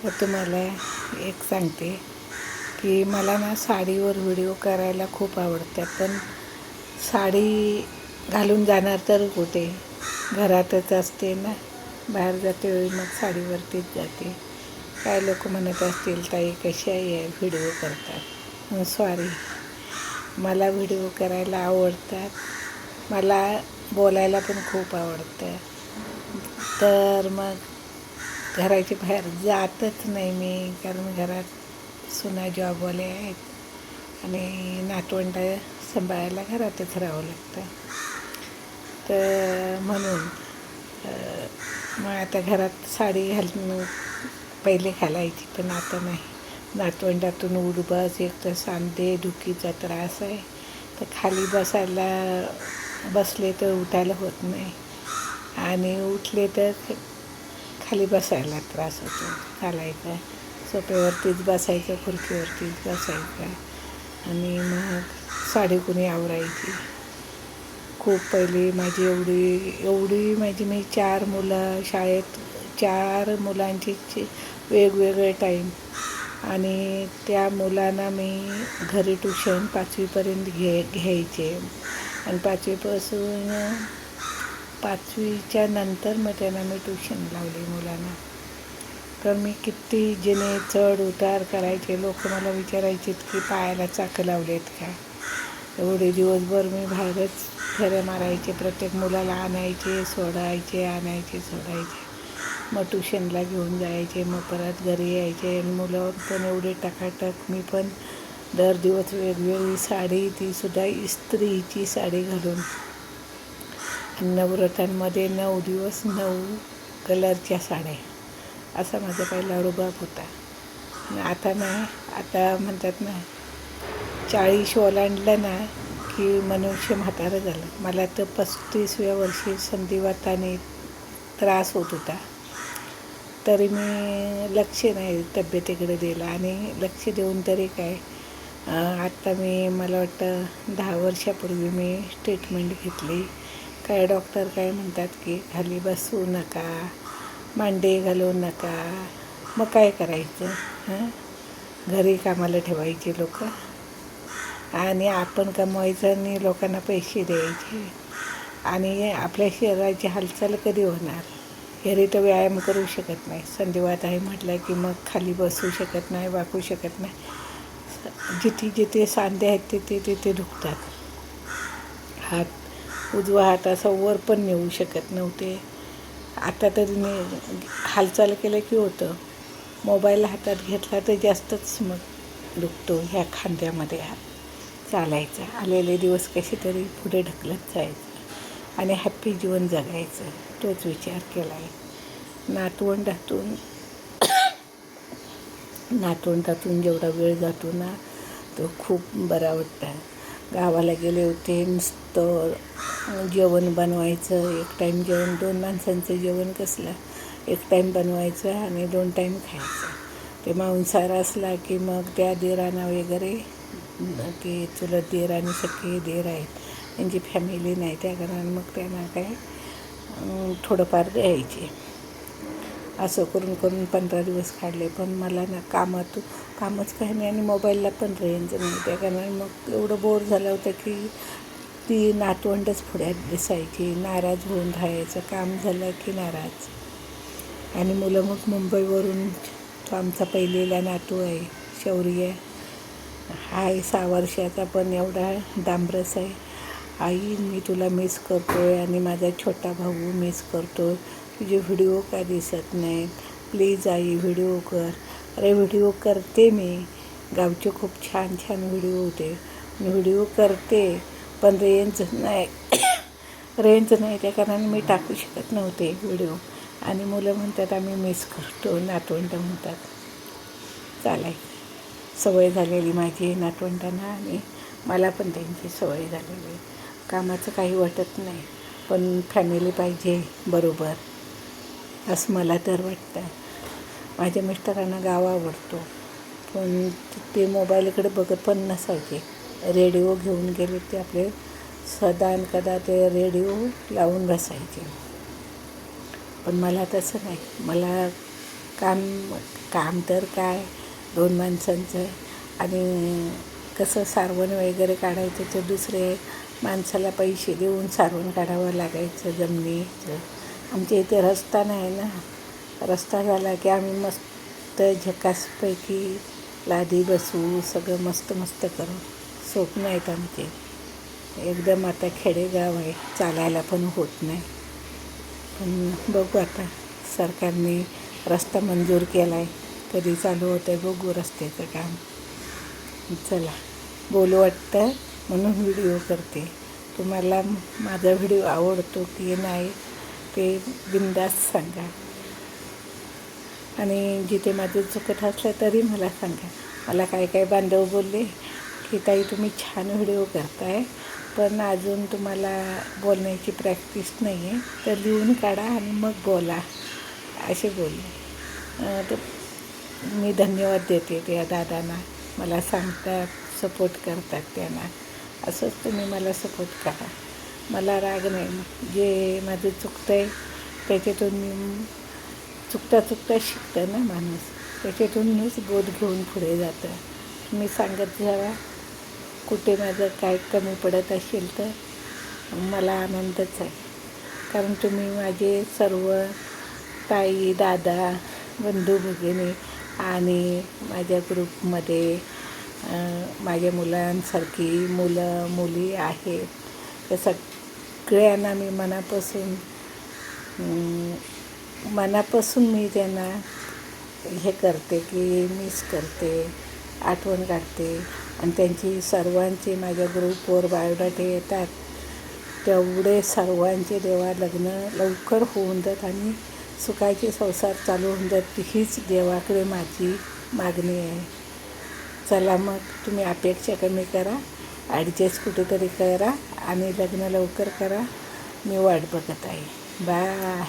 तर तुम्हाला एक सांगते की मला ना साडीवर व्हिडिओ करायला खूप आवडतात, पण साडी घालून जाणार तर कुठे, घरातच असते ना. बाहेर जाते वेळी मग साडीवरतीच जाते. काय लोक म्हणत असतील, ताई कशा आहे व्हिडिओ करतात. सॉरी, मला व्हिडिओ करायला आवडतात, मला बोलायला पण खूप आवडतं. तर मग घराच्या बाहेर जातच नाही मी, कारण घरात सुना जॉबवाले आहेत आणि नातवंड सांभाळायला घरातच राहावं लागतं. तर म्हणून मग आता घरात साडी घालून पहिले घालायची, पण आता नाही. नातवंडातून उठबस, एक तर सांधे दुखीचा त्रास आहे, तर खाली बसले तर उठायला होत नाही, आणि उठले तर खाली बसायला त्रास होतो. घालायचा सोप्यावरतीच बसायचं, खुर्चीवरतीच बसायचं, आणि मग साडी कुणी आवरायची. खूप पहिली माझी एवढी मी 4 मुलं, शाळेत 4 मुलांची वेगवेगळे टाईम, आणि त्या मुलांना मी घरी ट्यूशन 5वीपर्यंत घ्यायचे, आणि 5वीपासून 5वीच्या नंतर मग त्यांना मी ट्यूशन लावली मुलांना. तर मी किती जिने चढ उतार करायचे. लोक मला विचारायचे की पायाला चाकं लावलेत का. एवढे दिवसभर मी बाहेरच फेऱ्या मारायचे, प्रत्येक मुलाला आणायचे सोडायचे, आणायचे सोडायचे, मग ट्यूशनला घेऊन जायचे, मग परत घरी यायचे. आणि मुलं पण एवढे टकाटक, मी पण दर दिवस वेगवेगळी साडी, तीसुद्धा इस्त्रीची साडी घालून. नवरात्रांमध्ये 9 दिवस 9 कलरच्या साड्या, असा माझा पहिला रुबाब होता. आता नाही, आता म्हणतात ना 40 ओलांडलं ना की मनुष्य म्हातारं झालं. मला तर 35व्या वर्षी संधिवाताने त्रास होत होता, तरी मी लक्ष नाही तब्येतीकडे दिलं, आणि लक्ष देऊन तरी काय. आत्ता मला वाटतं 10 वर्षापूर्वी मी ट्रीटमेंट घेतली. काय डॉक्टर काय म्हणतात की खाली बसू नका, मांडे घालू नका. मग काय करायचं, घरी कामाला ठेवायचे लोक, आणि आपण कमवायचं आणि लोकांना पैसे द्यायचे, आणि आपल्या शरीराची हालचाल कधी होणार. घरी तर व्यायाम करू शकत नाही. संधिवात आहे म्हटलं की मग खाली बसू शकत नाही, वाकू शकत नाही. जिथे सांधे आहेत तिथे दुखतात. उजवा हात असा वर पण नेऊ शकत नव्हते. आता तर हालचाल केलं की होतं. मोबाईल हातात घेतला तर जास्तच मग दुखतो ह्या खांद्यामध्ये. चालायचं, आलेले दिवस कसे तरी पुढे ढकलत जायचं आणि हॅप्पी जीवन जगायचं, तोच विचार केला आहे. नातवंडातून जेवढा वेळ जातो ना, तो खूप बरा वाटतं. गावाला गेले होते, नुसतं जेवण बनवायचं. एक टाईम जेवण, 2 माणसांचं जेवण कसलं, एक टाईम बनवायचं आणि 2 टाईम खायचं. ते मांसाहार असला की मग त्या दिरांना वगैरे, ते चुलत दीर आणि सख्खे दीर आहेत, त्यांची फॅमिली नाही, त्या कारण मग त्यांना काय थोडंफार द्यायचे. असं करून 15 दिवस काढले. पण मला ना कामच काही नाही, आणि मोबाईलला पण रेंज नाही, त्या कारण मग एवढं बोर झालं होतं की ती नातवंडच पुढ्यात दिसायची. नाराज होऊन राहायचं, काम झालं की नाराज. आणि मुलं मग मुंबईवरून, तो आमचा पहिलेला नातू आहे, शौर्य आहे 6 वर्षाचा, पण एवढा डांबरस आहे. आई मी तुला मिस करतो आहे, आणि माझा छोटा भाऊ मिस करतो, तुझे व्हिडिओ का दिसत नाहीत, प्लीज आई व्हिडिओ कर. अरे व्हिडिओ करते मी, गावचे खूप छान छान व्हिडिओ होते, मी व्हिडिओ करते, पण रेंज नाही, त्या कारण मी टाकू शकत नव्हते व्हिडिओ. आणि मुलं म्हणतात आम्ही मिस करतो, नातवंड म्हणतात. चालायचं, सवय झालेली माझी नातवंडांना, आणि मला पण त्यांची सवय झालेली. कामाचं काही वाटत नाही, पण फॅमिली पाहिजे बरोबर, असं मला तर वाटतं. माझ्या मिस्टरांना गाव आवडतो, पण ते मोबाईलकडे बघत पण नसायचे. रेडिओ घेऊन गेले ते आपले, सदा आणि कदा ते रेडिओ लावून बसायचे. पण मला तसं नाही. मला काम काम तर काय 2 माणसांचं, आणि कसं सारवण वगैरे काढायचं तर दुसरे माणसाला पैसे देऊन सारवण काढावं लागायचं जमिनीचं. आमच्या इथे रस्ता नाही ना. रस्ता झाला की आम्ही मस्त झकासपैकी लादी बसवू, सगळं मस्त मस्त करू. स्वप्न आहेत आमचे. एकदम आता खेडेगाव आहे, चालायला पण होत नाही. पण बघू आता, सरकारने रस्ता मंजूर केला आहे, कधी चालू होतं आहे बघू रस्त्याचं काम. चला, बोलू वाटतं म्हणून व्हिडिओ करते. तुम्हाला माझा व्हिडिओ आवडतो की नाही ते बिनधास्त सांगा, आणि जिथे माझं चुकत असलं तरी मला सांगा. मला काय बांधव बोलले की ताई तुम्ही छान व्हिडिओ करताय, पण अजून तुम्हाला बोलण्याची प्रॅक्टिस नाही आहे, तर लिहून काढा आणि मग बोला, असे बोलले. तर मी धन्यवाद देते त्या दादांना. मला सांगतात, सपोर्ट करतात त्यांना. असंच तुम्ही मला सपोर्ट करा. मला राग नाही. जे माझं चुकतं आहे त्याच्यातून मी चुकता शिकतं ना माणूस, त्याच्यातूनच बोध घेऊन पुढे जातं. तुम्ही सांगत जावा कुठे माझं काय कमी पडत असेल तर मला आनंदच आहे. कारण तुम्ही माझे सर्व ताई, दादा, बंधू, भगिनी आणि माझ्या ग्रुपमध्ये माझ्या मुलांसारखी मुलं मुली आहेत, त्या सगळ्यांना मी मनापासून मी त्यांना हे करते की मिस करते, आठवण काढते. आणि त्यांची सर्वांची माझ्या ग्रुपवर बायोडाटे येतात. तेवढे सर्वांचे देवा लग्न लवकर होऊन जात आणि सुखाचे संसार चालू होऊन जात, हीच देवाकडे माझी मागणी आहे. चला मग, तुम्ही अपेक्षा कमी करा, ॲडजस्ट कुठेतरी करा आणि लग्न लवकर करा. मी वाट बघत आहे. बाय.